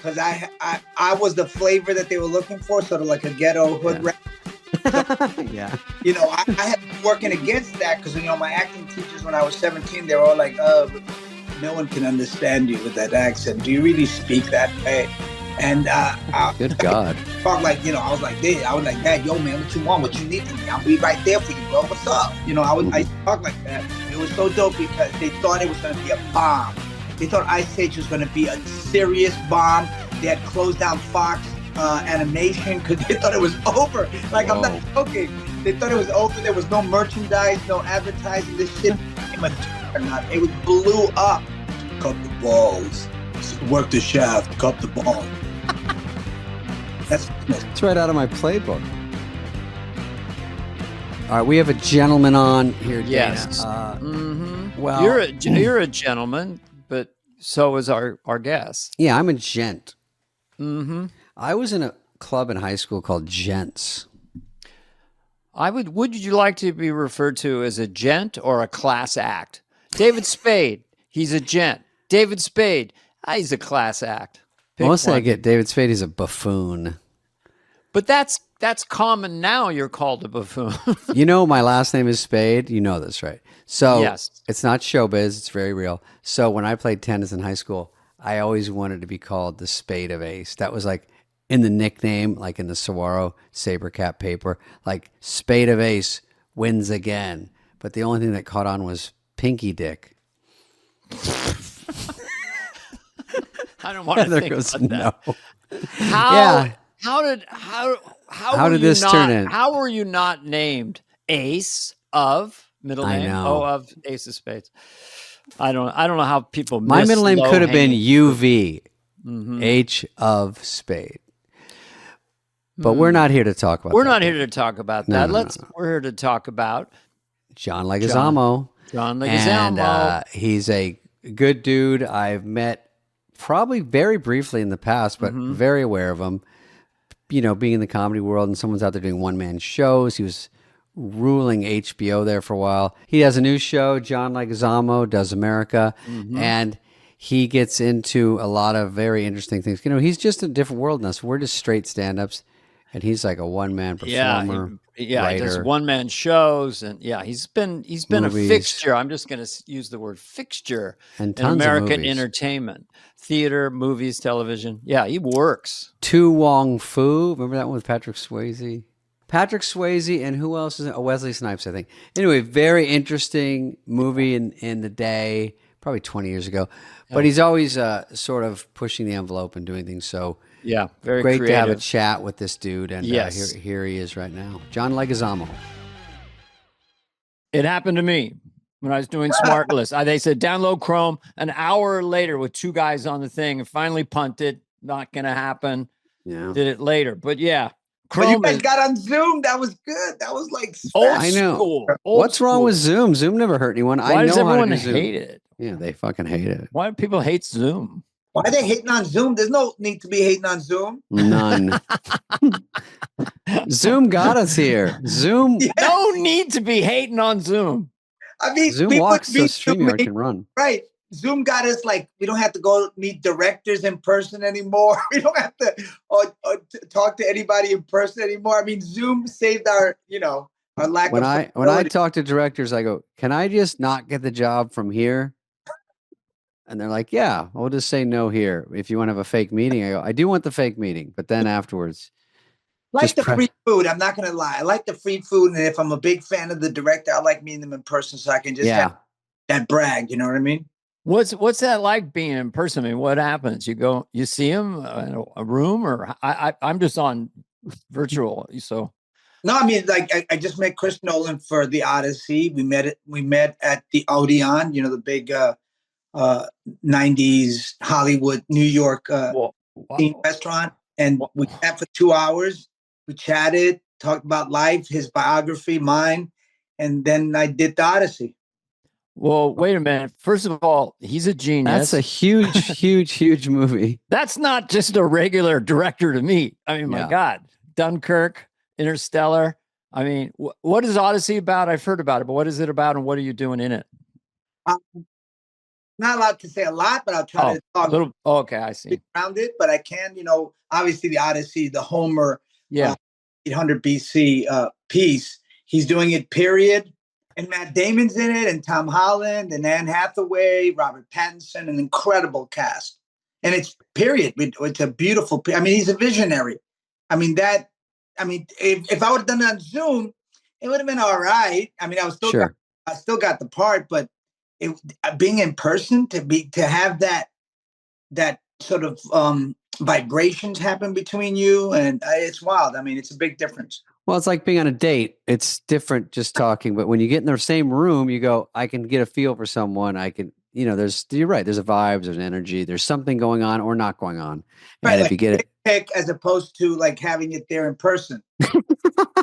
because I was the flavor that they were looking for, sort of like a ghetto hood rap. Yeah. You know, I had been working against that because, you know, my acting teachers when I was 17, they were all like, no one can understand you with that accent. Do you really speak that way? And good God. Talk like, you know, I was like, Dad, yo, man, what you want? What you need from me? I'll be right there for you, bro. What's up? You know, I talk like that. It was so dope because they thought it was going to be a bomb. They thought Ice Age was going to be a serious bomb. They had closed down Fox Animation because they thought it was over. Like, whoa. I'm not joking. They thought it was over. There was no merchandise, no advertising. This shit became a juggernaut. It blew up. Cut the balls. Work the shaft. Cut the ball. That's right out of my playbook. All right, we have a gentleman on here. Yes. Well, you're a gentleman, but so is our guest. Yeah, I'm a gent. Mm-hmm. I was in a club in high school called Gents. Would you like to be referred to as a gent or a class act? David Spade, he's a gent. David Spade, he's a class act. Mostly I get David Spade, he's a buffoon. But that's common now. You're called a buffoon. You know, my last name is Spade. You know this, right? So yes. It's not showbiz. It's very real. So when I played tennis in high school, I always wanted to be called the Spade of Ace. That was like in the nickname, like in the Saguaro Sabercat paper, like Spade of Ace wins again. But the only thing that caught on was Pinky Dick. I don't want to think about that. No. How did this turn in? How were you not named Ace of middle name? Of Ace of Spades. I don't know how people. My middle name could have been UV, mm-hmm. H of Spade. But we're not here to talk about that. We're not here to talk about that. We're here to talk about John Leguizamo. John Leguizamo. And he's a good dude. I've met probably very briefly in the past, but very aware of him. You know, being in the comedy world and someone's out there doing one-man shows. He was ruling HBO there for a while. He has a new show, John Leguizamo Does America, and he gets into a lot of very interesting things. You know, he's just a different world than us. We're just straight stand-ups, and he's like a one-man performer. He writer. does one-man shows, and he's been movies. A fixture. I'm just going to use the word fixture and in American entertainment, theater, movies, television. Yeah, he works. Tu Wong Fu, remember that one with Patrick Swayze? And who else is it? Oh, Wesley Snipes, I think. Anyway, very interesting movie in the day, probably 20 years ago. Yeah. But he's always sort of pushing the envelope and doing things. So yeah, very great creative. to have a chat with this dude. And yes. Here he is right now. John Leguizamo. It happened to me when I was doing SmartList. They said download Chrome. An hour later with two guys on the thing and finally punted. Not going to happen. Yeah. Did it later. But yeah. But you guys got on Zoom. That was good. That was like I know. What's wrong with Zoom? Zoom never hurt anyone. Why does everyone hate it? Yeah, they fucking hate it. Why do people hate Zoom? Why are they hating on Zoom? There's no need to be hating on Zoom. None. Zoom got us here. Zoom. Yeah. No need to be hating on Zoom. I mean, Zoom walks so StreamYard can run. Right. Zoom got us like, we don't have to go meet directors in person anymore. We don't have to talk to anybody in person anymore. I mean, Zoom saved our lack of flexibility. When I talk to directors, I go, can I just not get the job from here? And they're like, yeah, we'll just say no here. If you want to have a fake meeting, I go, I do want the fake meeting. But then afterwards. Free food. I'm not going to lie. I like the free food. And if I'm a big fan of the director, I like meeting them in person so I can just have that brag. You know what I mean? What's that like being in person? I mean, what happens? You see him in a room, or I'm just on virtual. So no, I mean, like I just met Chris Nolan for the Odyssey. We met at the Odeon, the big 90s Hollywood, New York theme restaurant, and we sat for 2 hours. We chatted, talked about life, his biography, mine, and then I did the Odyssey. Well, wait a minute. First of all, he's a genius. That's a huge, huge movie. That's not just a regular director to me. I mean, my God, Dunkirk, Interstellar. I mean, what is Odyssey about? I've heard about it, but what is it about and what are you doing in it? not allowed to say a lot, but I'll try to talk okay, I see. around it. But I can, obviously the Odyssey, the Homer, 800 BC piece. He's doing it, period. And Matt Damon's in it, and Tom Holland, and Anne Hathaway, Robert Pattinson, an incredible cast. And it's period. It's a beautiful. I mean, he's a visionary. I mean, if I would have done it on Zoom, it would have been all right. I mean, I still got the part, but being in person to have that sort of vibrations happen between you, and it's wild. I mean, it's a big difference. Well, it's like being on a date. It's different just talking, but when you get in the same room, you go, I can get a feel for someone. I can, you're right. There's a vibe, there's an energy, there's something going on or not going on. And right, if you get it, as opposed to like having it there in person.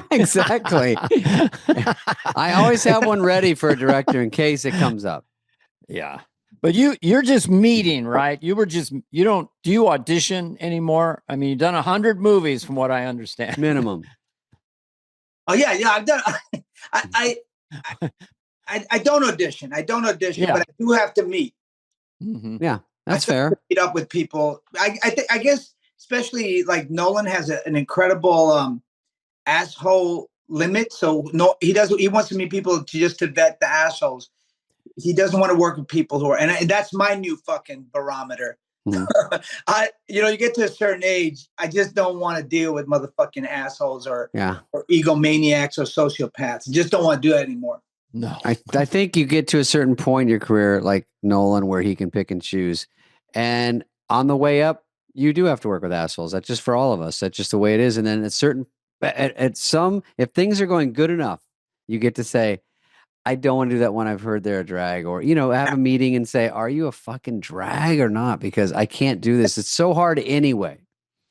Exactly. I always have one ready for a director in case it comes up. Yeah. But you're just meeting, right? Do you audition anymore? I mean, you've done 100 movies from what I understand. Minimum. Oh yeah. I've done. I don't audition. But I do have to meet. Mm-hmm. Yeah, that's fair. Meet up with people. I guess especially like Nolan has an incredible asshole limit. So no, he doesn't. He wants to meet people to vet the assholes. He doesn't want to work with people who are, and that's my new fucking barometer. Mm-hmm. You get to a certain age, I just don't want to deal with motherfucking assholes or egomaniacs or sociopaths. I just don't want to do that anymore. No, I think you get to a certain point in your career, like Nolan, where he can pick and choose. And on the way up, you do have to work with assholes. That's just for all of us. That's just the way it is. And then if things are going good enough, you get to say, I don't want to do that when I've heard they're a drag, or, have a meeting and say, are you a fucking drag or not? Because I can't do this. It's so hard anyway.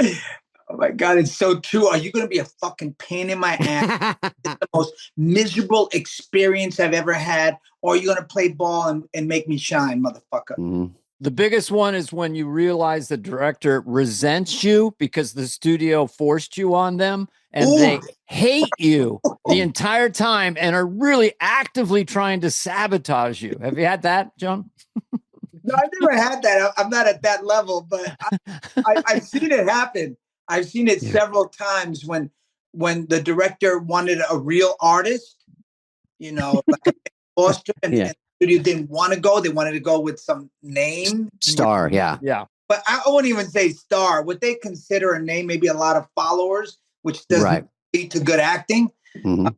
Oh my God, it's so true. Are you going to be a fucking pain in my ass? It's the most miserable experience I've ever had. Or are you going to play ball and make me shine, motherfucker? Mm-hmm. The biggest one is when you realize the director resents you because the studio forced you on them and they hate you the entire time and are really actively trying to sabotage you. Have you had that, John? No, I've never had that. I'm not at that level, but I've seen it happen. I've seen it several times when the director wanted a real artist, like Foster, and the studio didn't want to go. They wanted to go with some name. Star, yeah. But I wouldn't even say star. What they consider a name, maybe a lot of followers, which doesn't lead to good acting. Mm-hmm.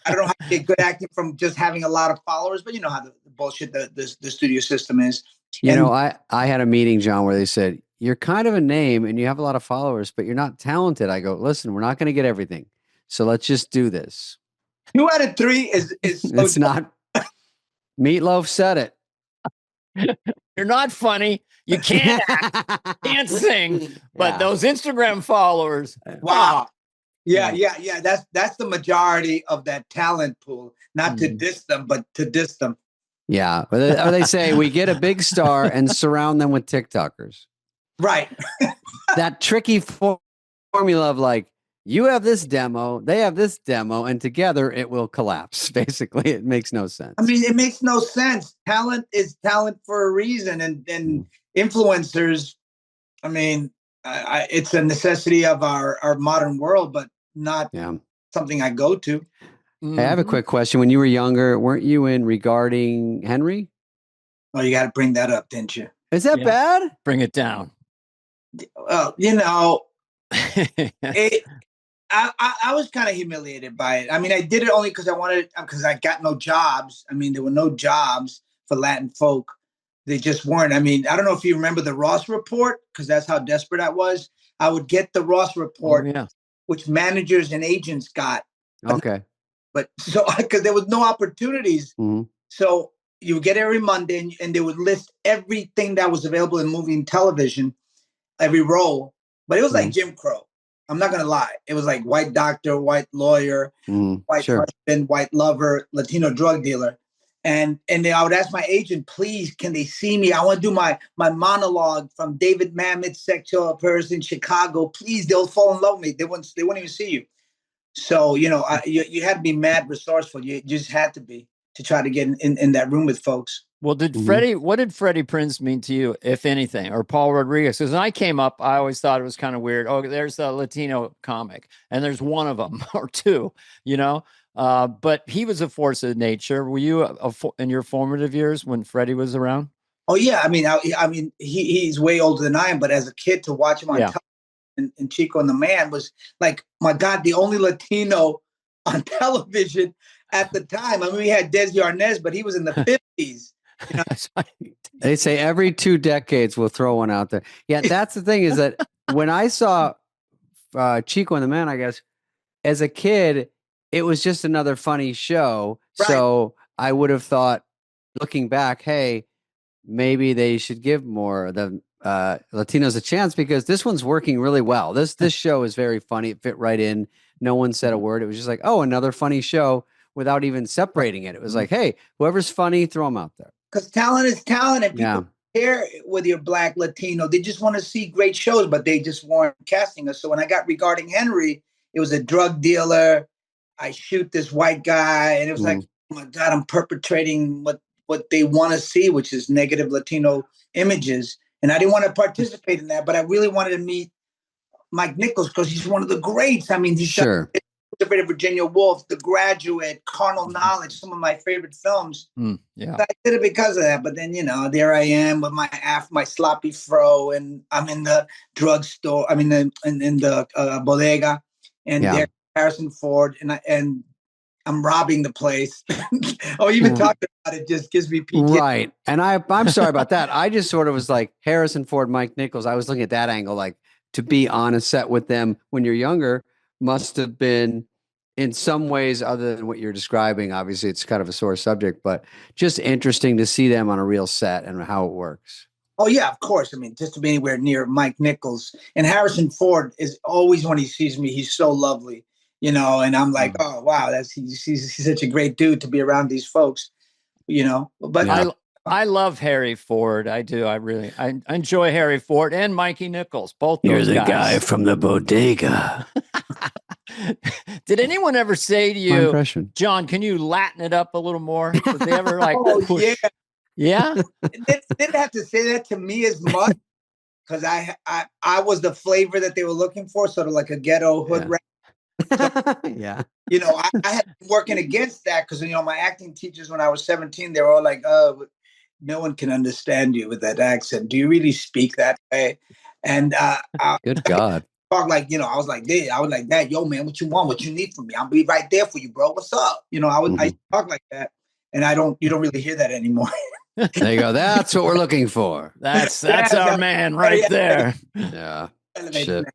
I don't know how to get good acting from just having a lot of followers, but you know how the bullshit the studio system is. I had a meeting, John, where they said, you're kind of a name and you have a lot of followers, but you're not talented. I go, listen, we're not going to get everything. So let's just do this. 2 out of 3 is it's not. Meatloaf said it. You're not funny. You can't act, can't sing, but those Instagram followers. Wow. Yeah. That's the majority of that talent pool. Not to diss them, but to diss them. Yeah. Or they say we get a big star and surround them with TikTokers. Right. That tricky formula of like, you have this demo, they have this demo, and together it will collapse. Basically, it makes no sense. I mean, it makes no sense. Talent is talent for a reason. And influencers, I mean, it's a necessity of our modern world, but not something I go to. Hey, I have a quick question. When you were younger, weren't you in Regarding Henry? Oh, you got to bring that up, didn't you? Is that bad? Bring it down. Well, I was kind of humiliated by it. I mean, I did it only because I got no jobs. I mean, there were no jobs for Latin folk. They just weren't. I mean, I don't know if you remember the Ross Report, because that's how desperate I was. I would get the Ross Report, which managers and agents got. Okay. But so, because there was no opportunities. Mm-hmm. So you would get every Monday and they would list everything that was available in movie and television, every role. But it was like Jim Crow. I'm not going to lie. It was like white doctor, white lawyer, white husband, white lover, Latino drug dealer. And then I would ask my agent, please, can they see me? I want to do my monologue from David Mamet's Sexual Affairs in Chicago. Please, they'll fall in love with me. They won't even see you. So, you had to be mad resourceful. You just had to be to try to get in that room with folks. Well, what did Freddie Prinze mean to you, if anything, or Paul Rodriguez? Because when I came up, I always thought it was kind of weird. Oh, there's a Latino comic, and there's one of them or two, but he was a force of nature. Were you in your formative years when Freddie was around? Oh yeah, I mean, he's way older than I am, but as a kid to watch him on television and Chico and the Man was like, my God, the only Latino on television at the time. I mean, we had Desi Arnaz, but he was in the 50s. They say every 2 decades we'll throw one out there. Yeah, that's the thing, is that when I saw Chico and the Man, I guess, as a kid, it was just another funny show. Right. So I would have thought, looking back, hey, maybe they should give more of the Latinos a chance, because this one's working really well. This show is very funny. It fit right in. No one said a word. It was just like, oh, another funny show, without even separating it. It was like, hey, whoever's funny, throw them out there. Because talent is talent, and people care whether you're Black, Latino. They just want to see great shows, but they just weren't casting us. So when I got Regarding Henry, it was a drug dealer. I shoot this white guy, and it was like, oh my God, I'm perpetrating what they want to see, which is negative Latino images. And I didn't want to participate in that, but I really wanted to meet Mike Nichols, because he's one of the greats. I mean, he's sure. Virginia Woolf, The Graduate, Carnal Knowledge, some of my favorite films. Yeah, I did it because of that. But then, there I am with my sloppy fro, and I'm in the drugstore. I'm in the bodega, and there's Harrison Ford, and I'm robbing the place. Even talking about it just gives me PTSD. Right. And I'm sorry about that. I just sort of was like, Harrison Ford, Mike Nichols. I was looking at that angle, like, to be on a set with them when you're younger must have been, in some ways, other than what you're describing. Obviously, it's kind of a sore subject, but just interesting to see them on a real set and how it works. Oh, yeah, of course. I mean, just to be anywhere near Mike Nichols. And Harrison Ford is always, when he sees me, he's so lovely, and I'm like, oh, wow, he's such a great dude to be around these folks, But I love Harry Ford. I do. I enjoy Harry Ford and Mikey Nichols. Both those guys. You're the guy from the bodega. Did anyone ever say to you, John, can you Latin it up a little more? Did they ever push? Yeah? They didn't have to say that to me as much, because I was the flavor that they were looking for, sort of like a ghetto hood rap. So, yeah. I had been working against that, because, my acting teachers when I was 17, they were all like, no one can understand you with that accent. Do you really speak that way? And good God. Talk like, I was like, Dad, yo, man, what you want? What you need from me? I'll be right there for you, bro. What's up? I talk like that, and you don't really hear that anymore. There you go. That's what we're looking for. That's our man right there. Yeah. Shit.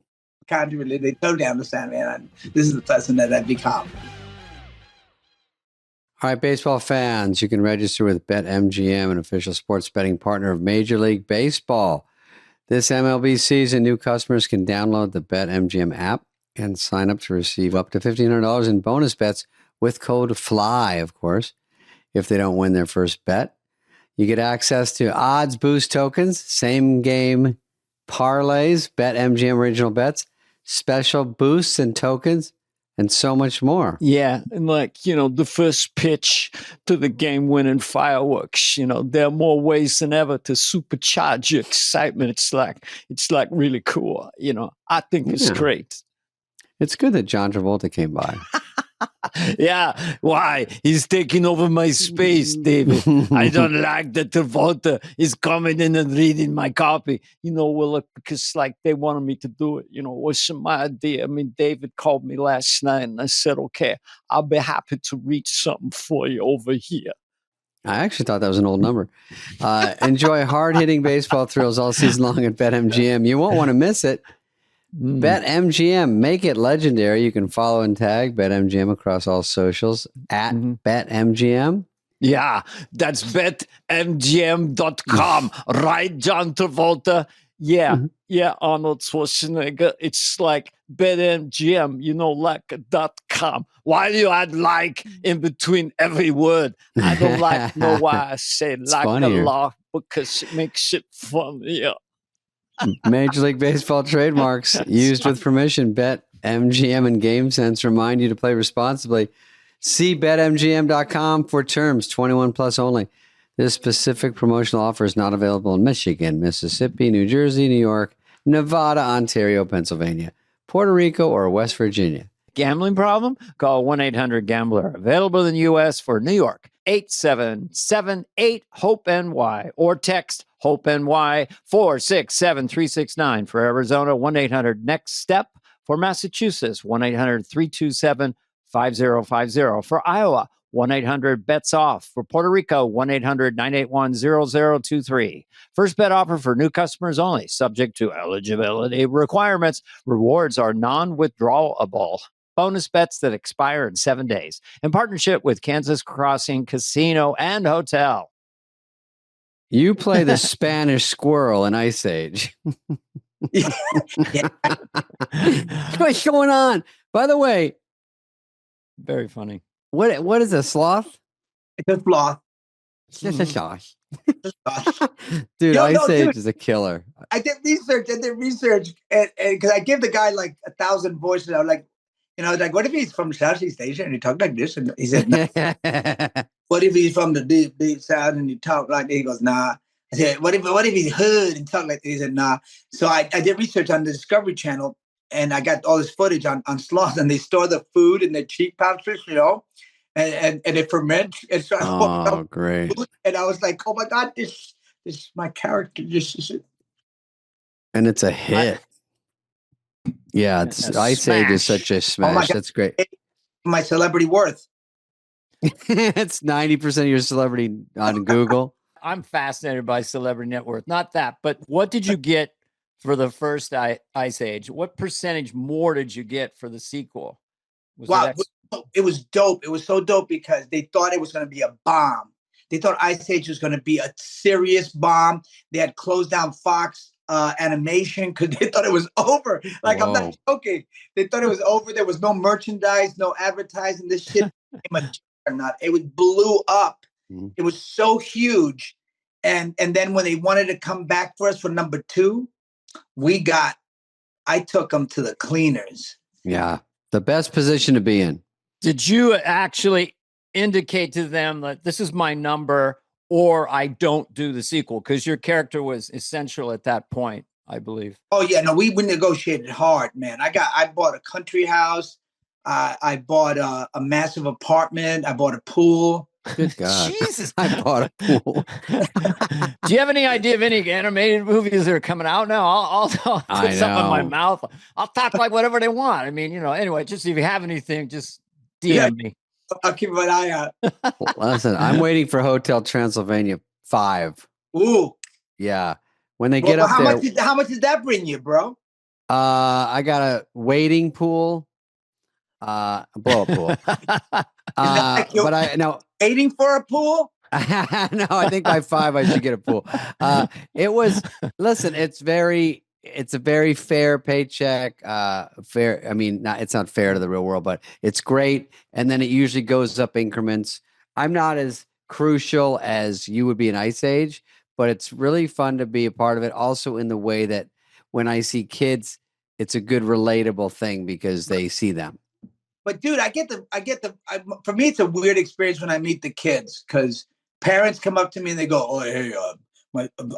Can't really, they totally understand, man. This is the person that I've become. All right, baseball fans, you can register with BetMGM, an official sports betting partner of Major League Baseball. This MLB season, new customers can download the BetMGM app and sign up to receive up to $1,500 in bonus bets with code FLY, of course, if they don't win their first bet. You get access to odds boost tokens, same game parlays, BetMGM original bets, special boosts and tokens, and so much more. Yeah. And the first pitch to the game-winning fireworks, there are more ways than ever to supercharge your excitement. It's like really cool. I think it's great. It's good that John Travolta came by. Yeah. Why? He's taking over my space, David. I don't like that Travolta is coming in and reading my copy. Because they wanted me to do it. It wasn't my idea. I mean, David called me last night and I said, okay, I'll be happy to read something for you over here. I actually thought that was an old number. Enjoy hard-hitting baseball thrills all season long at BetMGM. You won't want to miss it. BetMGM, make it legendary. You can follow and tag BetMGM across all socials at BetMGM. Yeah, that's betmgm.com. Right, John Travolta? Yeah, Arnold Schwarzenegger. It's like BetMGM, like .com. Why do you add like in between every word? I don't know why I say like a lot, because it makes it funnier. Major League Baseball trademarks used with permission. BetMGM and GameSense remind you to play responsibly. See BetMGM.com for terms. 21 plus only. This specific promotional offer is not available in Michigan, Mississippi, New Jersey, New York, Nevada, Ontario, Pennsylvania, Puerto Rico, or West Virginia. Gambling problem? Call 1-800-GAMBLER. Available in the U.S. for New York, 877-8-HOPE-NY, or text HOPE-NY 467-369. For Arizona, 1-800-NEXT-STEP. For Massachusetts, 1-800-327-5050. For Iowa, 1-800-BETS-OFF. For Puerto Rico, 1-800-981-0023. First bet offer for new customers only, subject to eligibility requirements. Rewards are non-withdrawable. Bonus bets that expire in 7 days. In partnership with Kansas Crossing Casino and Hotel. You play the Spanish squirrel in Ice Age. What's going on? By the way, Very funny. what is a sloth? It's a sloth. It's just a sloth. Sloth. Dude, Yo, Ice no, Age dude. is a killer. I did research, and because I give the guy like 1,000 voices. I was like, like, what if he's from Southeast Asia and he talked like this? And he said, no. What if he's from the deep South and he talk like this? He goes, nah. I said, what if he's hood and talk like this? He said, nah. So I did research on the Discovery Channel, and I got all this footage on sloths, and they store the food in their cheek pouches, and it ferments. And so Oh, great. And I was like, oh my God, this is my character. This is it. And it's a hit. Yeah, Ice Age is such a smash. God. That's great. My celebrity worth. It's 90% of your celebrity on Google. I'm fascinated by Celebrity Net Worth. Not that, but what did you get for the first Ice Age? What percentage more did you get for the sequel? Wow, it was dope. It was so dope because they thought it was going to be a bomb. They thought Ice Age was going to be a serious bomb. They had closed down Fox Animation because they thought it was over. Like, whoa. I'm not joking. They thought it was over. There was no merchandise, no advertising. This shit became a juggernaut. It blew up. It was so huge. And then when they wanted to come back for us for number 2, I took them to the cleaners. Yeah. The best position to be in. Did you actually indicate to them that this is my number or I don't do the sequel? Because your character was essential at that point, I believe. Oh, yeah. No, we negotiated hard, man. I bought a country house. I bought a massive apartment. I bought a pool. Good God. Jesus. I bought a pool. Do you have any idea of any animated movies that are coming out now? I'll put something in my mouth. I'll talk like whatever they want. I mean, anyway, just if you have anything, just DM me. I'll keep an eye out. Listen, I'm waiting for Hotel Transylvania 5. Ooh. Yeah. When they get up there. How much did that bring you, bro? I got a wading pool. A blow-up pool. But I know waiting for a pool. No, I think by 5 I should get a pool. Listen, it's a very fair paycheck. Fair. I mean, it's not fair to the real world, but it's great. And then it usually goes up increments. I'm not as crucial as you would be in Ice Age, but it's really fun to be a part of it. Also in the way that when I see kids, it's a good relatable thing because they see them. But dude, for me, it's a weird experience when I meet the kids because parents come up to me and they go, "Oh, hey,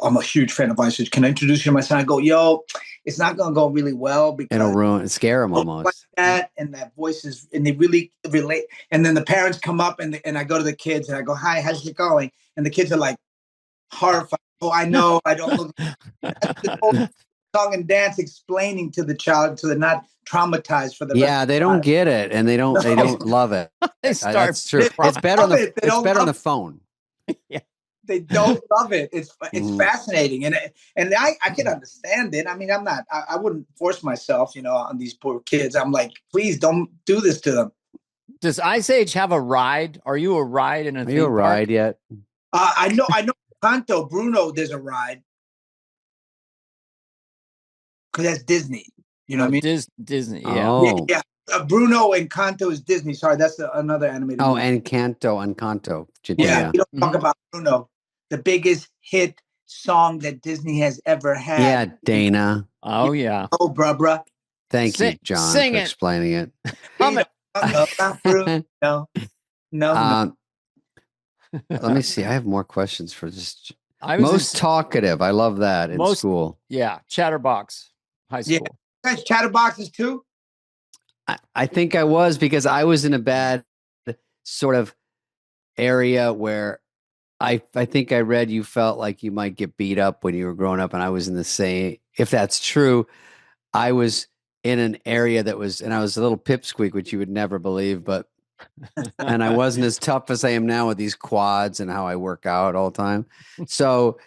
I'm a huge fan of Ice Age. Can I introduce you to my son?" I go, "Yo, it's not going to go really well because it'll scare them almost." Like that, and that voice is, and they really relate. And then the parents come up and I go to the kids and I go, "Hi, how's it going?" And the kids are like horrified. "Oh, I know, I don't look." That's the whole song and dance explaining to the child so they're not traumatized for the rest they don't get it and they don't love it. That's true. It's better on the phone. Yeah. They don't love it. It's fascinating. And I can understand it. I mean, I wouldn't force myself, on these poor kids. I'm like, please don't do this to them. Does Ice Age have a ride? Are you a ride in a theme park? Are you a ride yet? I know Canto, Bruno, there's a ride. Because that's Disney. You know what I mean? Disney, yeah. Oh. Yeah. Bruno and Canto is Disney. Sorry, that's another animated movie. And Encanto. Yeah, you don't talk about Bruno. The biggest hit song that Disney has ever had. Yeah, Dana. Oh, yeah. Oh, bruh. Thank you, John, for explaining it. No. Let me see. I have more questions for just I was most talkative. I love that in most school. Yeah, chatterbox, high Yeah. school. Guys, chatterboxes too. I think I was because I was in a bad sort of area where I think I read you felt like you might get beat up when you were growing up, and I was in the same. If that's true, I was in an area that was, and I was a little pipsqueak, which you would never believe, but and I wasn't as tough as I am now with these quads and how I work out all the time. So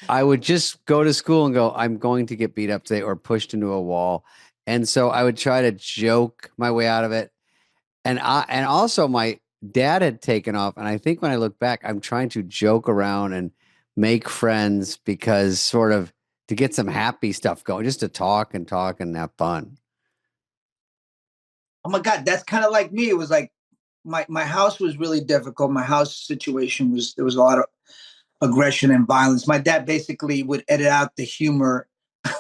I would just go to school and go, I'm going to get beat up today or pushed into a wall. And so I would try to joke my way out of it. And also my dad had taken off. And I think when I look back, I'm trying to joke around and make friends because sort of to get some happy stuff going, just to talk and have fun. Oh my God, that's kind of like me. It was like my house was really difficult. My house situation was, there was a lot of aggression and violence. My dad basically would edit out the humor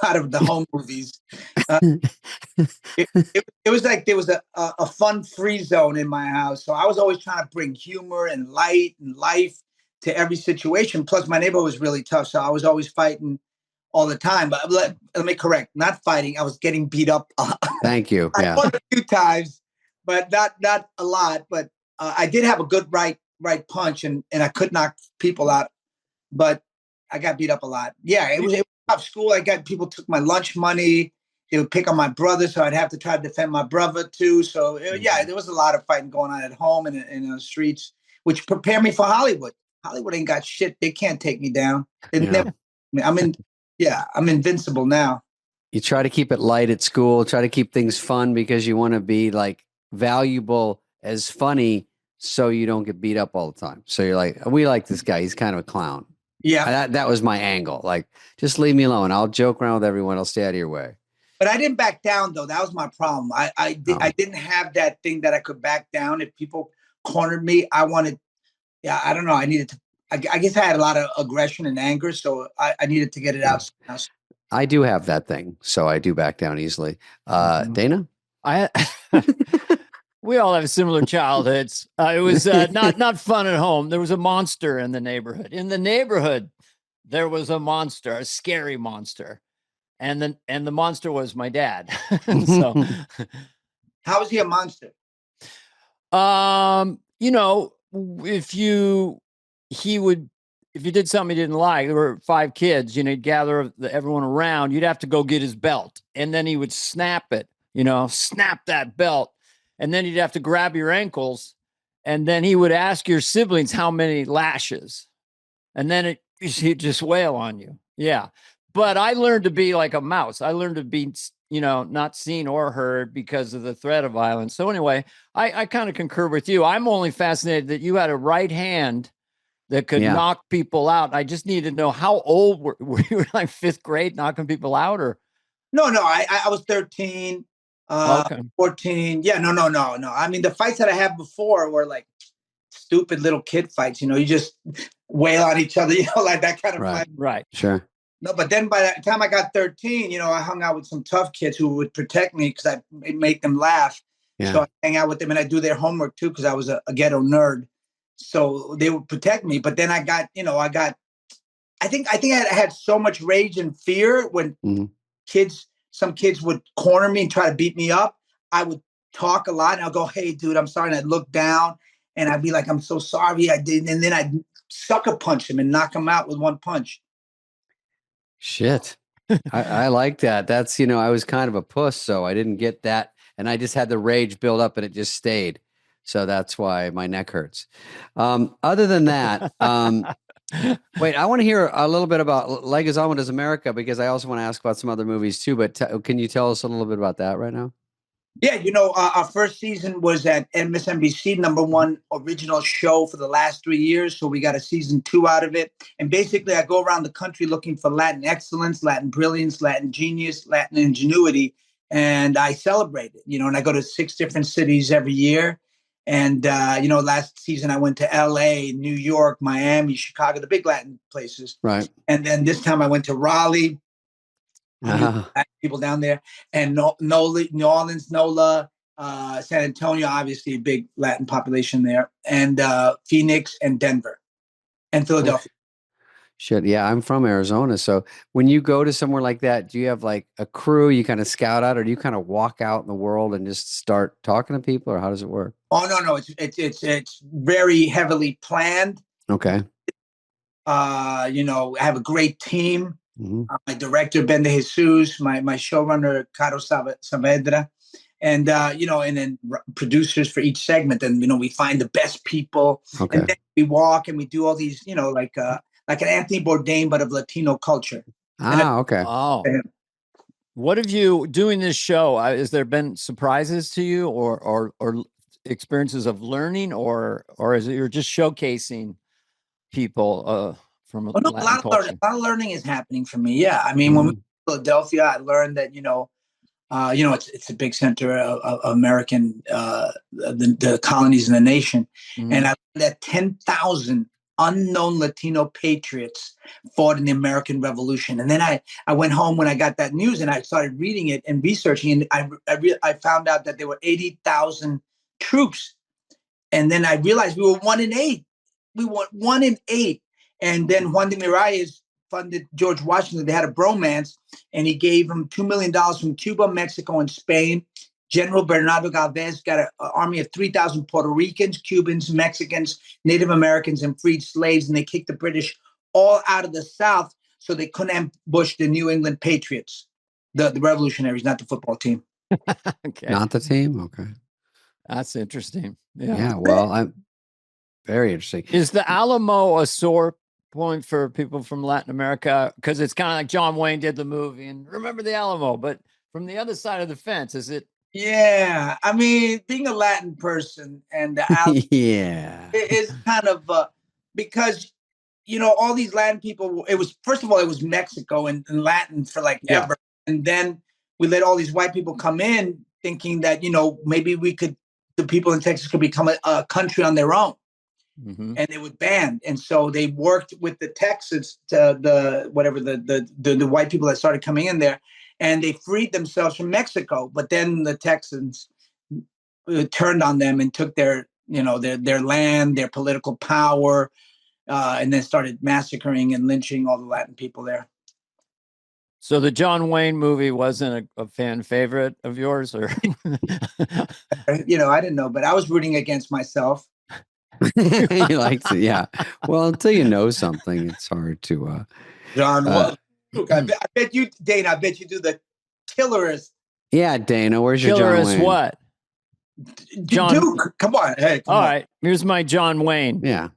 out of the home movies. Uh, it was like there was a fun free zone in my house. So I was always trying to bring humor and light and life to every situation. Plus, my neighbor was really tough. So I was always fighting all the time. But let me correct, not fighting. I was getting beat up. Thank you. I Yeah. fought a few times, but not a lot. But I did have a good right punch, and I could knock people out. But I got beat up a lot. Yeah, it was tough. School, I got people took my lunch money. They would pick on my brother, so I'd have to try to defend my brother too. So yeah, there was a lot of fighting going on at home and in the streets, which prepared me for Hollywood. Hollywood ain't got shit. They can't take me down. They Yeah. never. I'm in. Yeah, I'm invincible now. You try to keep it light at school, try to keep things fun because you want to be like valuable as funny so you don't get beat up all the time. So you're like, we like this guy. He's kind of a clown. Yeah, That was my angle. Like, just leave me alone. I'll joke around with everyone. I'll stay out of your way. but I didn't back down though. That was my problem. I didn't have that thing that I could back down if people cornered me. I wanted. Yeah, I don't know. I needed to. I guess I had a lot of aggression and anger, so I needed to get it out. I do have that thing, so I do back down easily. Dana? I we all have similar childhoods. It was not fun at home. There was a monster in the neighborhood. In the neighborhood, there was a monster, a scary monster, and the monster was my dad. So, how is he a monster? you know, if you did something he didn't like, there were 5 kids, you know, he'd gather everyone around, you'd have to go get his belt, and then he would snap it, you know, snap that belt, and then you'd have to grab your ankles, and then he would ask your siblings how many lashes, and then he'd just wail on you. Yeah. But I learned to be like a mouse. I learned to be, you know, not seen or heard because of the threat of violence. So anyway, I kind of concur with you. I'm only fascinated that you had a right hand that could knock people out. I just need to know, how old were you? Like 5th grade knocking people out, or? No, I was 13, Okay. 14. Yeah, no. I mean, the fights that I had before were like stupid little kid fights. You know, you just wail on each other, you know, like that kind of fight. Right. Sure. No, but then by the time I got 13, you know, I hung out with some tough kids who would protect me because I make them laugh. Yeah. So I hang out with them and I do their homework too because I was a ghetto nerd. So they would protect me. But then I got, you know, I think I had so much rage and fear when some kids would corner me and try to beat me up. I would talk a lot and I'll go, hey, dude, I'm sorry. And I'd look down and I'd be like, I'm so sorry I did. And then I'd sucker punch him and knock him out with one punch. Shit. I like that. That's, you know, I was kind of a puss, so I didn't get that. And I just had the rage build up and it just stayed. So that's why my neck hurts. Other than that, wait, I want to hear a little bit about Leguizamo Does America, because I also want to ask about some other movies too. But can you tell us a little bit about that right now? Yeah, you know, our first season was at MSNBC, #1 original show for the last 3 years. So we got a season 2 out of it. And basically, I go around the country looking for Latin excellence, Latin brilliance, Latin genius, Latin ingenuity. And I celebrate it, you know, and I go to 6 different cities every year. And, you know, last season I went to LA, New York, Miami, Chicago, the big Latin places. Right. And then this time I went to Raleigh. People down there, and New Orleans, NOLA, San Antonio, obviously a big Latin population there, and Phoenix and Denver. and Philadelphia. Shit, yeah, I'm from Arizona. So when you go to somewhere like that, do you have like a crew you kind of scout out, or do you kind of walk out in the world and just start talking to people, or how does it work? Oh no, it's very heavily planned. Okay. You know, I have a great team. Mhm. My director Ben De Jesus, my showrunner Carlos Saavedra, and you know, and then producers for each segment. And you know, we find the best people, Okay. and then we walk and we do all these, you know, like an Anthony Bourdain but of Latino culture. Okay. Oh. What have you doing this show? Has there been surprises to you, or experiences of learning, or is it you're just showcasing people from Oh, no, Latin a culture? lot of learning is happening for me. Yeah, I mean, when we went to Philadelphia, I learned that you know, it's a big center of American the colonies in the nation, and I learned that 10,000 unknown Latino patriots fought in the American Revolution. And then I went home when I got that news and I started reading it and researching, and I found out that there were 80,000 troops. And then I realized we were 1 in 8. We were 1 in 8. And then Juan de Miralles funded George Washington. They had a bromance, and he gave him $2 million from Cuba, Mexico, and Spain. General Bernardo Galvez got an army of 3,000 Puerto Ricans, Cubans, Mexicans, Native Americans, and freed slaves, and they kicked the British all out of the South so they couldn't ambush the New England Patriots, the revolutionaries, not the football team. Okay. Not the team? Okay. That's interesting. Yeah, well, I'm very interesting. Is the Alamo a sore point for people from Latin America? Because it's kind of like John Wayne did the movie and remember the Alamo, but from the other side of the fence, is it? Yeah, I mean, being a Latin person and the Alamo Yeah. is kind of because you know all these Latin people. It was first of all, it was Mexico and Latin for like ever, and then we let all these white people come in, thinking that you know maybe the people in Texas could become a country on their own. And they would ban, and so they worked with the Texans, the white people that started coming in there, and they freed themselves from Mexico. But then the Texans turned on them and took their land, their political power, and then started massacring and lynching all the Latin people there. So the John Wayne movie wasn't a fan favorite of yours, or you know, I didn't know, but I was rooting against myself. He likes it, yeah. Well, until you know something, it's hard to. John, look, I bet you, Dana. I bet you do the killerest. Yeah, Dana, where's your John Wayne? What? John Duke, come on, hey, come all on. right. Here's my John Wayne. Yeah,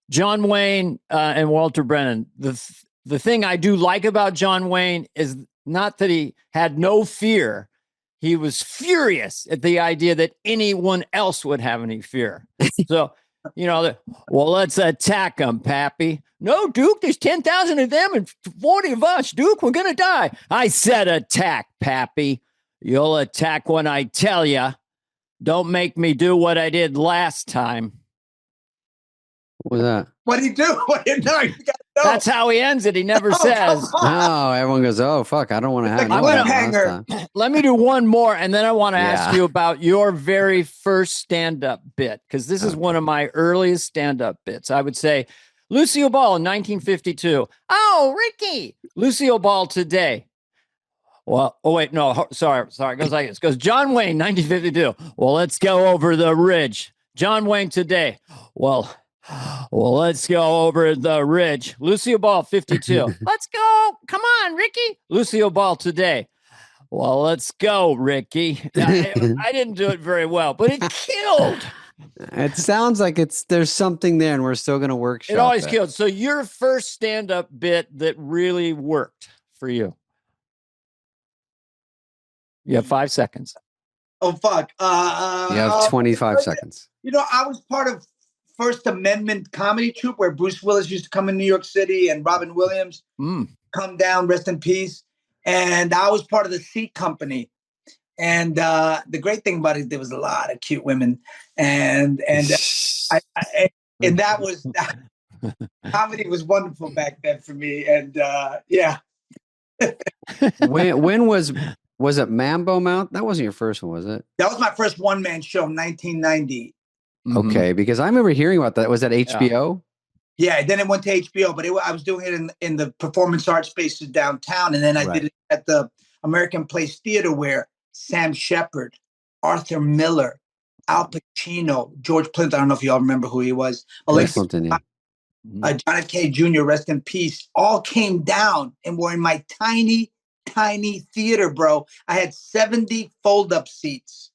John Wayne and Walter Brennan. The thing I do like about John Wayne is not that he had no fear. He was furious at the idea that anyone else would have any fear. So, you know, well, let's attack them, Pappy. No, Duke, there's 10,000 of them and 40 of us. Duke, we're going to die. I said attack, Pappy. You'll attack when I tell you. Don't make me do what I did last time. what was that? What did he do? You gotta know. That's how he ends it. He never says. Oh, everyone goes, oh, fuck, I don't want to have like know a what happened cliffhanger. last time. Let me do one more, and then I want to ask Yeah. you about your very first stand-up bit, because this is one of my earliest stand-up bits. I would say, Lucille Ball in 1952. Oh, Ricky. Lucille Ball today. Well, oh, wait, no, sorry. It goes like this. It goes, John Wayne, 1952. Well, let's go over the ridge. John Wayne today. Well, let's go over the ridge. Lucille Ball, 52. Let's go. Come on, Ricky. Lucille Ball today. Well, let's go, Ricky. I didn't do it very well, but it killed. It sounds like there's something there, and we're still going to workshop It always killed. So your first stand-up bit that really worked for you. You have 5 seconds. Oh, fuck. You have 25 seconds. You know, I was part of First Amendment comedy troupe where Bruce Willis used to come in New York City and Robin Williams come down, rest in peace. And I was part of the Seat Company. And the great thing about it, there was a lot of cute women. And that was comedy was wonderful back then for me. And yeah. when was it Mambo Mount? That wasn't your first one, was it? That was my first one-man show, 1990. Okay, because I remember hearing about that. Was that HBO? Yeah, then it went to HBO, but I was doing it in the performance art spaces downtown, and then I did it at the American Place Theater, where Sam Shepard, Arthur Miller, Al Pacino, George Plimpton, I don't know if y'all remember who he was, John F. K. Jr., rest in peace, all came down and were in my tiny, tiny theater, bro. I had 70 fold-up seats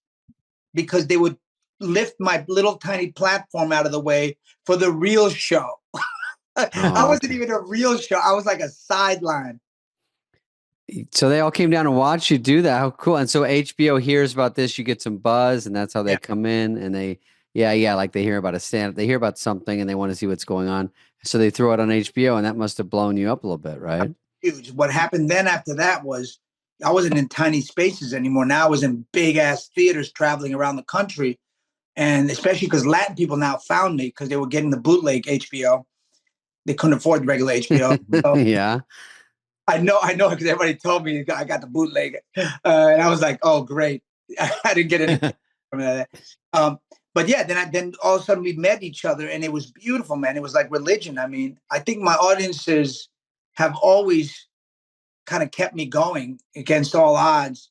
because they would lift my little tiny platform out of the way for the real show. I wasn't even a real show. I was like a sideline. So they all came down to watch you do that. How cool. And so HBO hears about this, you get some buzz, and that's how they come in, and they like they hear about they hear about something and they want to see what's going on. So they throw it on HBO, and that must have blown you up a little bit, right? Huge. What happened then after that was I wasn't in tiny spaces anymore. Now I was in big ass theaters traveling around the country. And especially because Latin people now found me because they were getting the bootleg HBO. They couldn't afford the regular HBO. So yeah. I know, because everybody told me I got the bootleg. And I was like, oh, great. I didn't get anything from that. But yeah, then all of a sudden we met each other, and it was beautiful, man. It was like religion. I mean, I think my audiences have always kind of kept me going against all odds,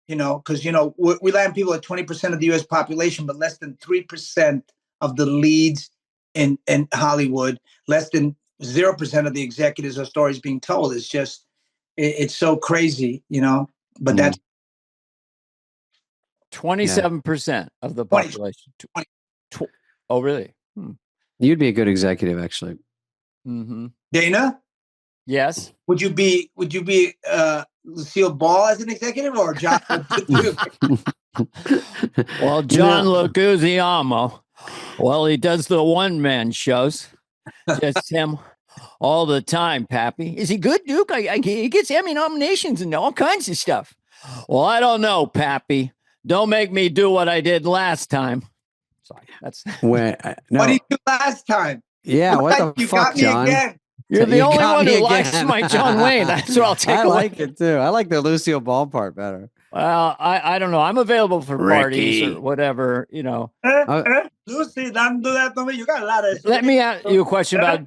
because, we Latin people are 20% of the U.S. population, but less than 3% of the leads in Hollywood, less than 0% of the executives or stories being told. It's just, it's so crazy, but that's 27% of the population. 20. Oh, really? You'd be a good executive, actually. Mm-hmm. Dana? Yes. Would you be Lucille Ball as an executive, or John? Well, John Leguizamo. Well, he does the one-man shows. Just him all the time, Pappy. Is he good, Duke? He gets Emmy nominations and all kinds of stuff. Well, I don't know, Pappy. Don't make me do what I did last time. Sorry, that's What did you do last time? Yeah, what the fuck, John? Again. You're the only one who likes my John Wayne. That's what I'll take away. I like it too. I like the Lucille Ball part better. Well, I don't know. I'm available for parties or whatever, Lucy, don't do that to me. You got a lot of. Let me ask you a question about.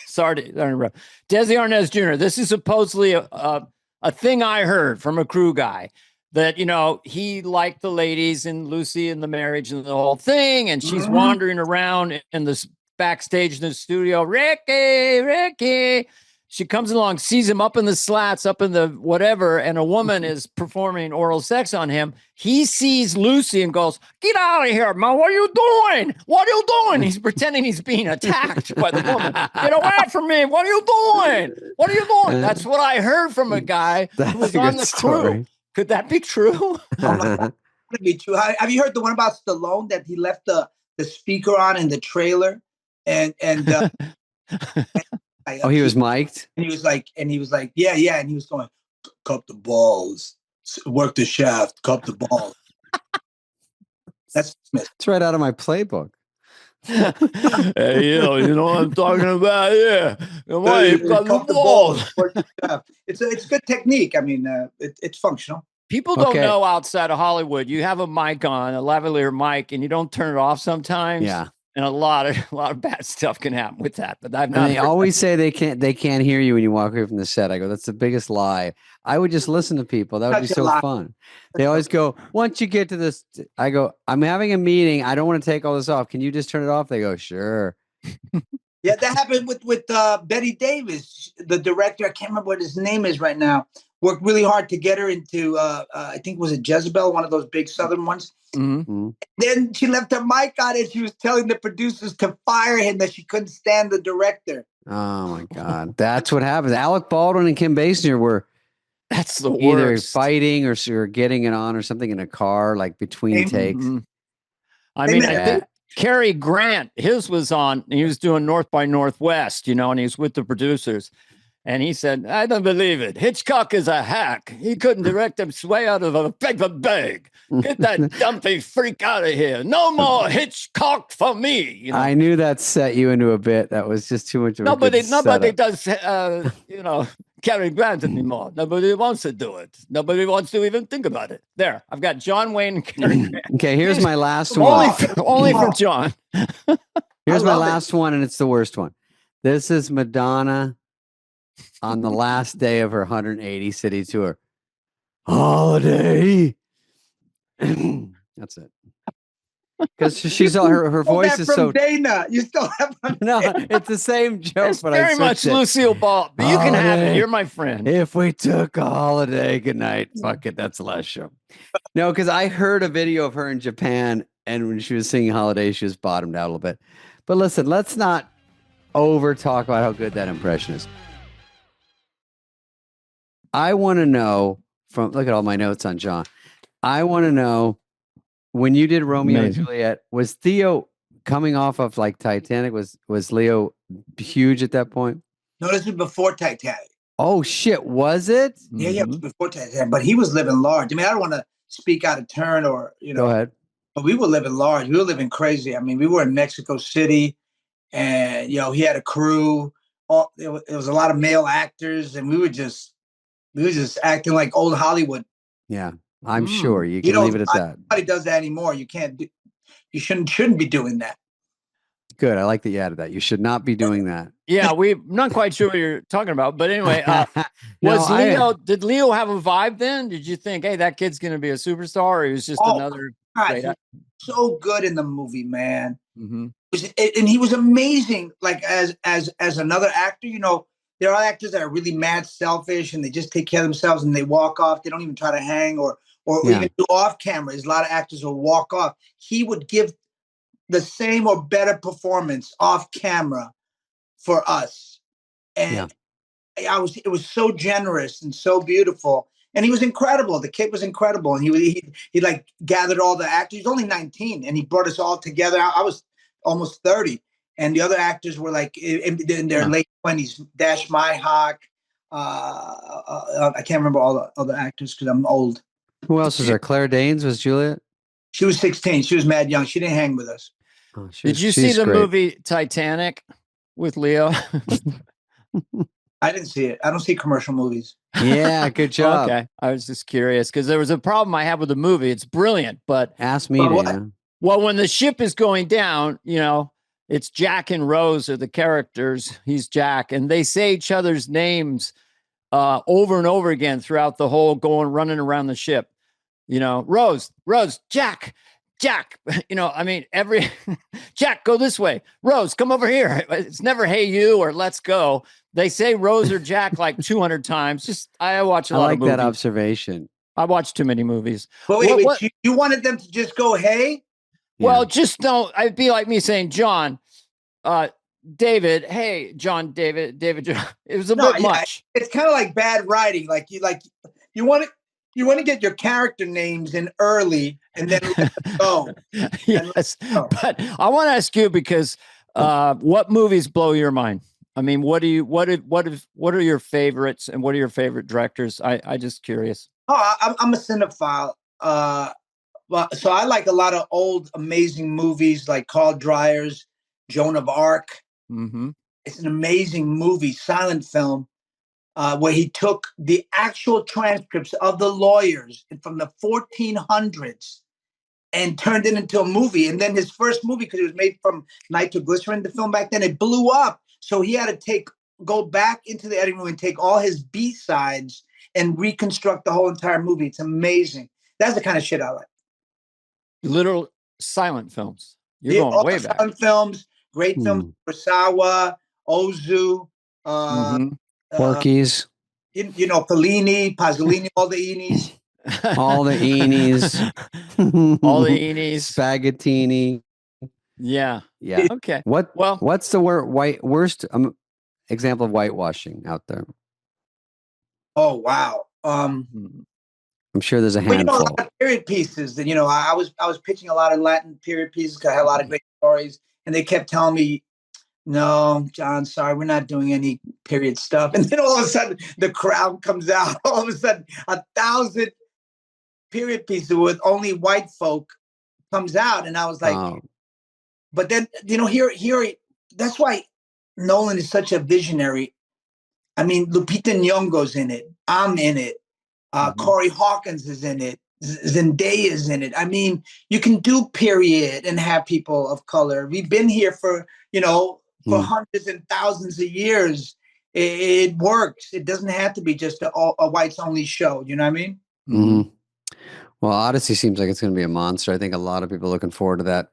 Sorry to interrupt. Desi Arnaz Jr. This is supposedly a thing I heard from a crew guy that he liked the ladies and Lucy and the marriage and the whole thing, and she's wandering around in this backstage in the studio. Ricky. She comes along, sees him up in the slats, up in the whatever, and a woman is performing oral sex on him. He sees Lucy and goes, "Get out of here, man. What are you doing? What are you doing?" He's pretending he's being attacked by the woman. "Get away from me. What are you doing? What are you doing?" That's what I heard from a guy who was on the crew. Could that be true? Oh my God. Could be true. Have you heard the one about Stallone that he left the speaker on in the trailer? And he was mic'd? And he was like, yeah. And he was going, "Cup the balls, work the shaft, cup the balls." That's Smith. It's right out of my playbook. Hey, you know what I'm talking about? Yeah. Cup the balls, work the shaft. It's good technique. I mean, it's functional. People don't know outside of Hollywood. You have a mic on, a lavalier mic, and you don't turn it off sometimes. Yeah. And a lot of bad stuff can happen with that. But I've not. And they always say they can't hear you when you walk away from the set. I go, that's the biggest lie. I would just listen to people. That would be so fun. They always go, once you get to this, I go, I'm having a meeting. I don't want to take all this off. Can you just turn it off? They go, sure. Yeah, that happened with Betty Davis, the director. I can't remember what his name is right now. Worked really hard to get her into, I think, was it Jezebel, one of those big Southern ones? Mm-hmm. Then she left her mic on and she was telling the producers to fire him, that she couldn't stand the director. Oh, my God. That's what happens. Alec Baldwin and Kim Basinger were that's the either worst. Fighting or getting it on or something in a car, like between takes. Mm-hmm. I mean, I think Cary Grant, his was on, he was doing North by Northwest, and he was with the producers. And he said, "I don't believe it. Hitchcock is a hack. He couldn't direct his way out of a paper bag. Get that dumpy freak out of here. No more Hitchcock for me." I knew that set you into a bit. That was just too much of a good Nobody does, Cary Grant anymore. Nobody wants to do it. Nobody wants to even think about it. There, I've got John Wayne and Cary Grant. Okay, here's my last one. Only for John. Here's my love it. last one, and it's the worst one. This is Madonna on the last day of her 180 city tour. Holiday. That's it. Because she's all her voice is from so. Dana. You still have from No, Dana. it's the same joke, It's but very I much switched it. Lucille Ball. But you can have it. Holiday. You're my friend. If we took a holiday, good night. Fuck it. That's the last show. No, because I heard a video of her in Japan, and when she was singing Holiday, she was bottomed out a little bit. But listen, let's not over talk about how good that impression is. I want to know from, look at all my notes on John. I want to know, when you did Romeo and Amazing. Juliet, was Theo coming off of like Titanic? Was Leo huge at that point? No, this was before Titanic. Oh shit, was it? Yeah, it was before Titanic. But he was living large. I mean, I don't want to speak out of turn or, Go ahead. but we were living large. We were living crazy. I mean, we were in Mexico City, and he had a crew. There was a lot of male actors, and we were just acting like old Hollywood. Yeah, I'm sure you can leave it at that. Nobody does that anymore. You can't do. You shouldn't be doing that. Good. I like that you added that. You should not be doing that. Yeah, we're not quite sure what you're talking about, but anyway, No, did Leo have a vibe then? Did you think, hey, that kid's going to be a superstar, or he was just another great actor? So good in the movie, man. Mm-hmm. And he was amazing. Like as another actor, there are actors that are really mad selfish and they just take care of themselves and they walk off. They don't even try to hang or even do off camera. There's a lot of actors will walk off. He would give the same or better performance off camera for us. And it was so generous and so beautiful. And he was incredible. The kid was incredible. And he like gathered all the actors. He was only 19 and he brought us all together. I was almost 30. And the other actors were like in their late 20s. Dash Myhawk. I can't remember all the other actors because I'm old. Who else was there? Claire Danes was Juliet? She was 16. She was mad young. She didn't hang with us. Oh, Did you see the movie Titanic with Leo? I didn't see it. I don't see commercial movies. Yeah, good job. Okay. I was just curious because there was a problem I had with the movie. It's brilliant, but ask me, Dana. Well, when the ship is going down, it's Jack and Rose are the characters. He's Jack, and they say each other's names over and over again throughout the whole running around the ship. Rose, Jack. Every Jack, go this way. Rose, come over here. It's never, hey, you, or let's go. They say Rose or Jack like 200 times. I watch a lot of movies. That observation. I watch too many movies. But wait, you wanted them to just go, hey? Well, just don't. It'd be like me saying, John, David, hey, John, David, John. It was a bit much. It's kind of like bad writing. You want to get your character names in early and then let them go. Yes, but I want to ask you because what movies blow your mind? I mean, what are your favorites and what are your favorite directors? I just curious. Oh, I'm a cinephile. So I like a lot of old, amazing movies like Carl Dreyer's Joan of Arc. Mm-hmm. It's an amazing movie, silent film, where he took the actual transcripts of the lawyers from the 1400s and turned it into a movie. And then his first movie, because it was made from nitroglycerin, the film back then, it blew up. So he had to go back into the editing room and take all his B-sides and reconstruct the whole entire movie. It's amazing. That's the kind of shit I like. Literal silent films. You're going way back. Silent films, great films. Kurosawa, Ozu, Porky's. Fellini, Pasolini, all the Eenies. All the Eenies. All the Eenies. Spaghettini. Yeah. Yeah. Okay. What's the worst example of whitewashing out there? Oh, wow. I'm sure there's a handful. A lot of period pieces. And I was pitching a lot of Latin period pieces because I had a lot of great stories, and they kept telling me, "No, John, sorry, we're not doing any period stuff." And then all of a sudden, the crowd comes out. All of a sudden, 1,000 period pieces with only white folk comes out, and I was like, But then here, that's why Nolan is such a visionary. I mean, Lupita Nyong'o's in it. I'm in it. Corey Hawkins is in it. Zendaya's in it. I mean, you can do period and have people of color. We've been here for, for hundreds and thousands of years. It works. It doesn't have to be just a whites only show. You know what I mean? Mm-hmm. Well, Odyssey seems like it's going to be a monster. I think a lot of people are looking forward to that.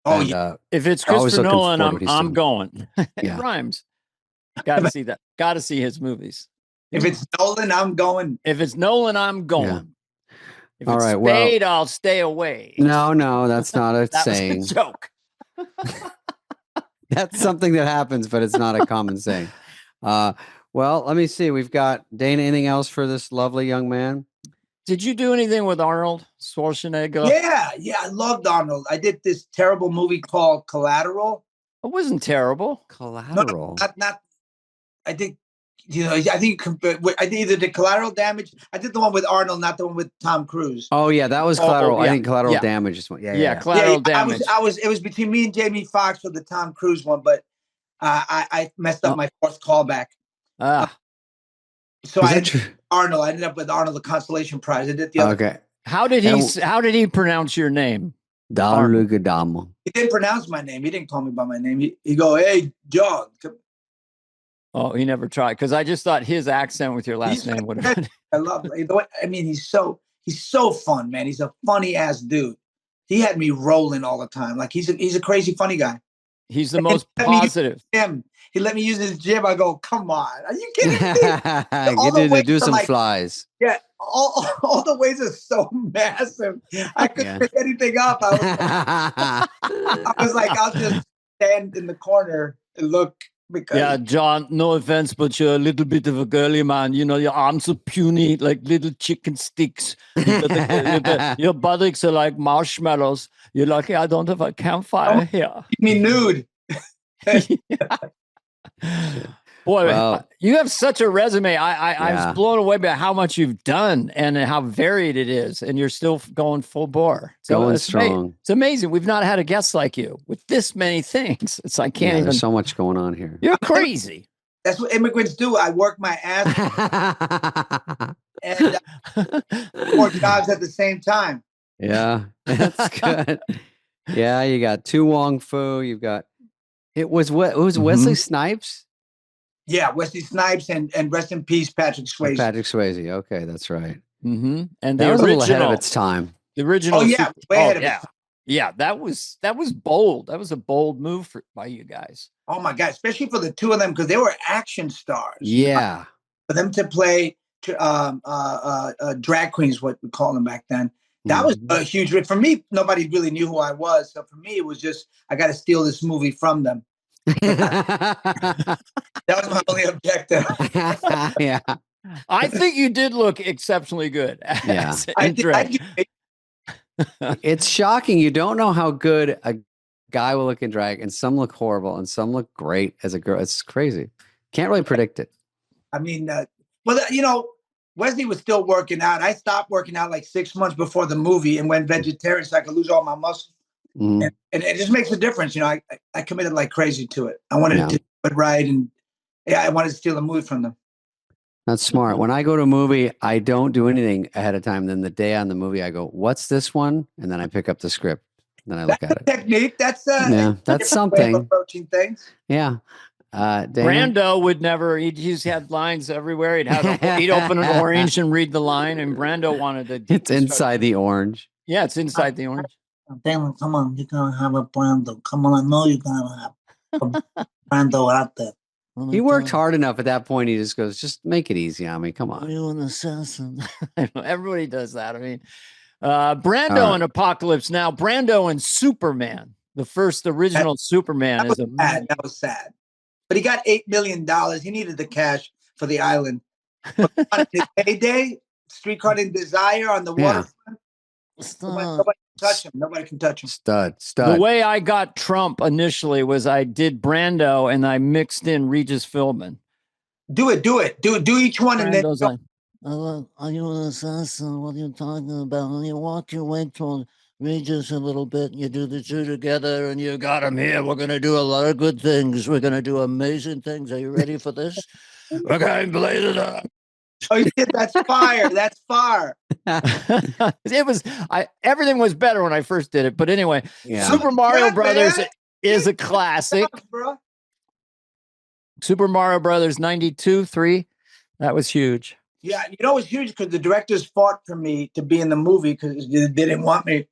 Oh, and, yeah. If it's Christopher Nolan, I'm going. It rhymes. Got to see that. Got to see his movies. If it's Nolan, I'm going. If it's Nolan, I'm going. Yeah. If All it's right, Spade, I'll stay away. No, that's not a that saying. was a joke. That's something that happens, but it's not a common saying. Well, let me see. We've got Dana. Anything else for this lovely young man? Did you do anything with Arnold Schwarzenegger? Yeah. I loved Arnold. I did this terrible movie called Collateral. It wasn't terrible. Collateral. No, not. I think. I think I did either the Collateral Damage. I did the one with Arnold, not the one with Tom Cruise. Oh yeah, that was Collateral. Yeah. I think Collateral Damage is one. Yeah. Collateral Damage. It was between me and Jamie Foxx for the Tom Cruise one, but I messed up my fourth callback. So I Arnold. I ended up with Arnold the Consolation Prize. I did the other. Okay. How did he pronounce your name? John Leguizamo. He didn't pronounce my name. He didn't call me by my name. He go, "Hey, John." Oh, he never tried, because I just thought his accent with your last name would have been. I love it. I mean, he's so fun, man. He's a funny ass dude. He had me rolling all the time. Like he's a crazy funny guy. He's the most positive. He let me use his gym. I go, come on, are you kidding me? Get to do some flies. Yeah, all the weights are so massive. I couldn't pick anything up. I was like, I'll just stand in the corner and look. Because John, no offense, but you're a little bit of a girly man. Your arms are puny, like little chicken sticks. Your buttocks are like marshmallows. You're lucky I don't have a campfire here. Keep me nude. Boy, you have such a resume. I was blown away by how much you've done and how varied it is, and you're still going full bore. So going strong. It's amazing. We've not had a guest like you with this many things. It's I can't even. There's so much going on here. You're crazy. That's what immigrants do. I work my ass and 4 jobs at the same time. Yeah, that's good. Yeah, you got Tu Wong Fu. You've got Wesley Snipes. Yeah, Wesley Snipes and rest in peace, Patrick Swayze. Patrick Swayze. Okay, that's right. Mm-hmm. And that was a little ahead of its time. The original. Oh yeah, way ahead of its time. Yeah, that was bold. That was a bold move by you guys. Oh my God, especially for the two of them because they were action stars. Yeah, for them to play drag queens, what we call them back then. That was a huge for me. Nobody really knew who I was, so for me, it was just I got to steal this movie from them. That was my only objective. Yeah, I think you did look exceptionally good. Yeah, I did. It's shocking. You don't know how good a guy will look in drag, and some look horrible, and some look great as a girl. It's crazy. Can't really predict it. I mean, Wesley was still working out. I stopped working out like 6 months before the movie and went vegetarian so I could lose all my muscle. And it just makes a difference. I committed like crazy to it. I wanted to do it right. And I wanted to steal a movie from them. That's smart. When I go to a movie, I don't do anything ahead of time. Then the day on the movie, I go, what's this one? And then I pick up the script. Then I look at it. Technique. That's something. Way of approaching things. Yeah. Brando would never. He just had lines everywhere. He'd open an orange and read the line. And Brando wanted to. It's inside the orange. Yeah, it's inside the orange. Damn, come on, you're gonna have a Brando. Come on, I know you're gonna have a Brando out there. He worked hard enough at that point. He just goes, just make it easy on me. Come on. Are you an assassin? Everybody does that. I mean, Brando and Apocalypse Now. Brando and Superman. The first original Superman is That was sad. But he got $8 million. He needed the cash for the island. But on his heyday, Streetcar Named Desire on the waterfront. Nobody can touch him. Stud. The way I got Trump initially was I did Brando and I mixed in Regis Philbin. Do each one. Brando's and then. Are you an assassin? What are you talking about? And you walk your way toward Regis a little bit. And you do the two together, and you got him here. We're going to do a lot of good things. We're going to do amazing things. Are you ready for this? We're going to blaze it up. Oh shit, that's fire. That's fire. It was everything was better when I first did it. But anyway, Yeah. Super Mario Yeah, Brothers man. is a classic. Bro. Super Mario Brothers 92, 3. That was huge. Yeah, you know it's huge because the directors fought for me to be in the movie because they didn't want me,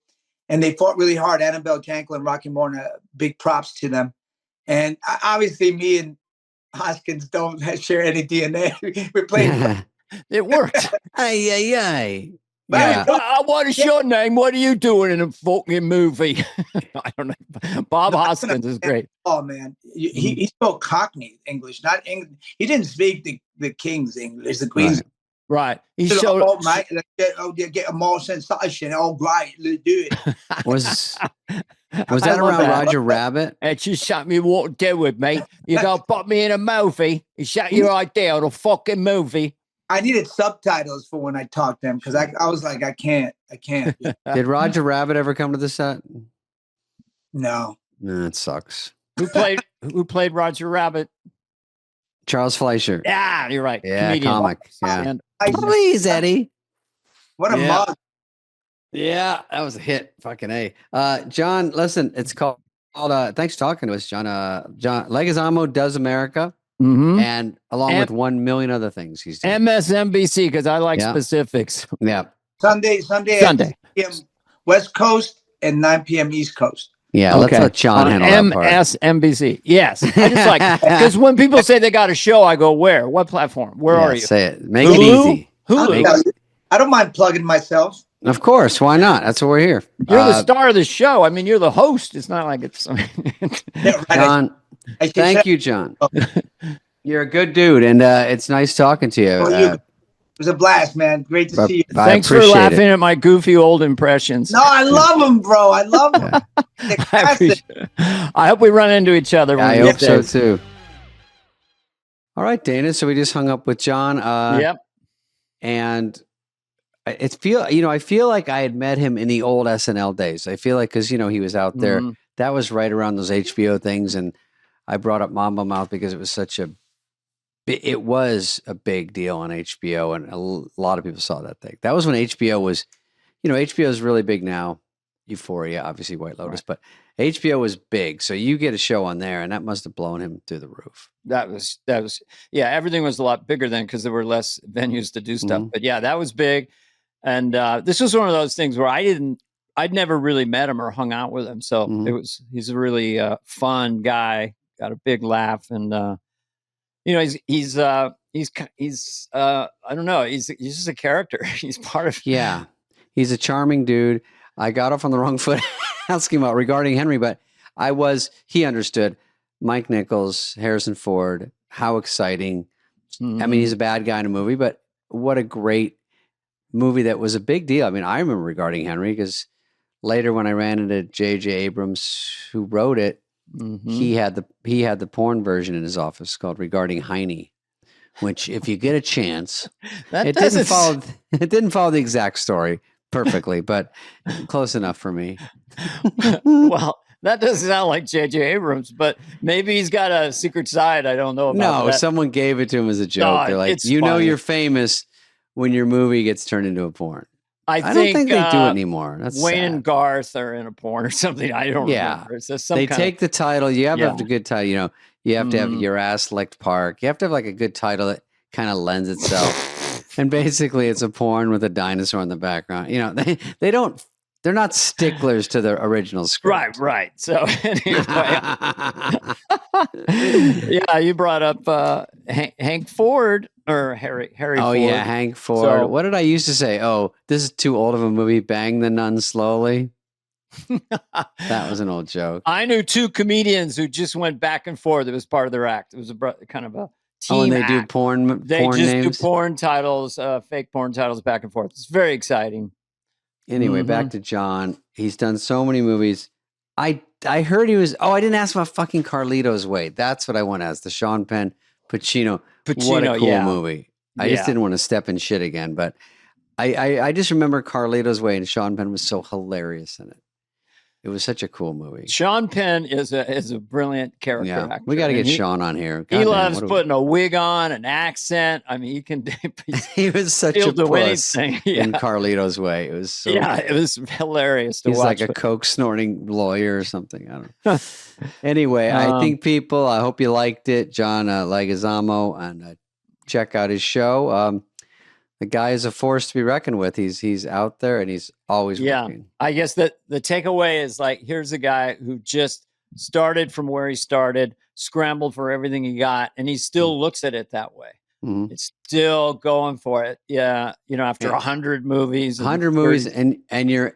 and they fought really hard. Annabelle Jankel and Rocky Morton, big props to them. And obviously, me and Hoskins don't share any DNA. We're playing. It worked. Ay, ay, ay. Yeah. Yeah. What is your name? What are you doing in a fucking movie? I don't know. Bob Hoskins is great. Oh man, he spoke Cockney English, not English. He didn't speak the King's English, the Queen's. Right. He showed. Oh, mate, get a more sensation. Oh, right, let's do it. Was that around Roger Rabbit? And she shot me what to do with, mate. You gotta put me in a movie. You shot you right there on a fucking movie. I needed subtitles for when I talked to him because I was like, I can't. Did Roger Rabbit ever come to the set? No. That sucks. Who played Roger Rabbit? Charles Fleischer. Yeah, you're right. Yeah, Comedian. comic. Yeah. And Please, Eddie. What a Yeah. mug. Yeah, that was a hit. Fucking A. John, listen, it's called thanks for talking to us, John. John Leguizamo Does America. Mhm. And along with 1 million other things he's doing. MSNBC, because I like Yeah. specifics. Yeah. Sunday. 8 p.m. West Coast and 9 p.m. East Coast. Yeah, let's let John handle that part. MSNBC. Yes. I just like, because when people say they got a show, I go, where? What platform? Where are you? Say it. Make Hulu? it easy. Hulu. I don't mind plugging myself. Of course. Why not? That's what we're here. You're the star of the show. I mean, you're the host. It's not like it's. Yeah, right. John, thank you, John. You're a good dude, and it's nice talking to you. It was a blast, man. Great to see you. Thanks for laughing at my goofy old impressions. No, I love them, bro. I love them. I hope we run into each other. I hope so too. All right, Dana. So we just hung up with John. Yep. And I feel like I had met him in the old SNL days. I feel like because he was out there. Mm-hmm. That was right around those HBO things, and I brought up Mambo Mouth because it was it was a big deal on HBO, and a lot of people saw that thing. That was when HBO was, HBO is really big now. Euphoria, obviously White Lotus, but HBO was big. So you get a show on there, and that must have blown him through the roof. That was, everything was a lot bigger then because there were less venues to do stuff. Mm-hmm. But yeah, that was big. And this was one of those things where I'd never really met him or hung out with him. So he's a really fun guy, got a big laugh. And, he's I don't know. He's just a character. He's part of. Yeah. He's a charming dude. I got off on the wrong foot asking about regarding Henry, but he understood Mike Nichols, Harrison Ford, how exciting. Mm-hmm. I mean, he's a bad guy in a movie, but what a great movie that was a big deal. I mean, I remember Regarding Henry because later when I ran into J.J. Abrams, who wrote it, he had the porn version in his office called Regarding Heine, which if you get a chance, it didn't follow the exact story perfectly, but close enough for me. Well, that doesn't sound like J.J. Abrams, but maybe he's got a secret side I don't know about. No, someone gave it to him as a joke. They're like, you're famous when your movie gets turned into a porn. I don't think they do it anymore. That's Wayne sad. and Garth are in a porn or something. I don't remember. It's just they take the title. You have to have a good title. You have to have Mm-hmm. Your Ass Licked Park. You have to have like a good title that kind of lends itself. And basically, it's a porn with a dinosaur in the background. They're not sticklers to the original script. Right. So anyway, yeah, you brought up Hank Ford or Harry Oh, Ford. yeah, Hank Ford. What did I used to say? Oh, this is too old of a movie. Bang the Nun Slowly. That was an old joke. I knew two comedians who just went back and forth. It was part of their act. It was kind of a team and they act. do porn names? Do porn titles, fake porn titles back and forth. It's very exciting. Anyway, back to John. He's done so many movies. I heard he was. Oh, I didn't ask about fucking Carlito's Way. That's what I want to ask. The Sean Penn Pacino. What a cool movie. I just didn't want to step in shit again, but I just remember Carlito's Way and Sean Penn was so hilarious in it. It was such a cool movie. Sean Penn is a brilliant character actor. We got to get Sean on here. He loves putting a wig on, an accent. I mean, he can. He was such a puss anything. in Carlito's Way. It was so. Yeah, it was hilarious to watch. He's like a coke snorting lawyer or something. I don't know. Anyway, I think people. I hope you liked it, John Leguizamo, and check out his show. The guy is a force to be reckoned with. He's out there and he's always working. I guess that the takeaway is like, here's a guy who just started from where he started, scrambled for everything he got, and he still looks at it that way. Mm-hmm. It's still going for it. Yeah. After 100 movies. 100 movies and you're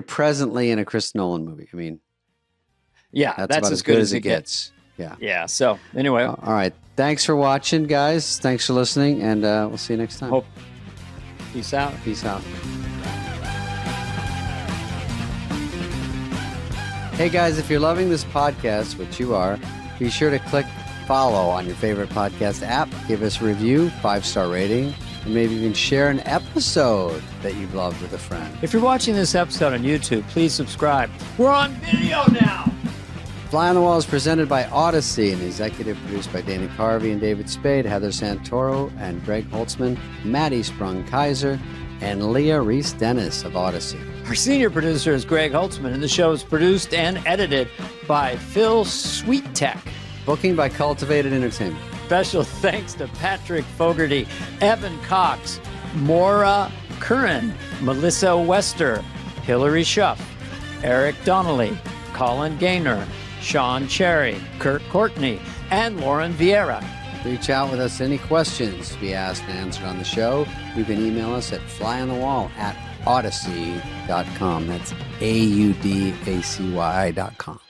presently in a Chris Nolan movie. I mean, that's about as good as it gets. Yeah. Yeah. So anyway. All right. Thanks for watching, guys. Thanks for listening, and we'll see you next time. Peace out. Peace out. Hey, guys, if you're loving this podcast, which you are, be sure to click follow on your favorite podcast app. Give us a review, 5-star rating, and maybe even share an episode that you've loved with a friend. If you're watching this episode on YouTube, please subscribe. We're on video now. Fly on the Wall is presented by Odyssey and executive produced by Dana Carvey and David Spade, Heather Santoro and Greg Holtzman, Maddie Sprung-Kaiser, and Leah Reese-Dennis of Odyssey. Our senior producer is Greg Holtzman, and the show is produced and edited by Phil Sweettech. Booking by Cultivated Entertainment. Special thanks to Patrick Fogarty, Evan Cox, Maura Curran, Melissa Wester, Hillary Schuff, Eric Donnelly, Colin Gaynor, Sean Cherry, Kurt Courtney, and Lauren Vieira. Reach out with us any questions to be asked and answered on the show. You can email us at flyonthewall@odyssey.com. That's AUDACY.com.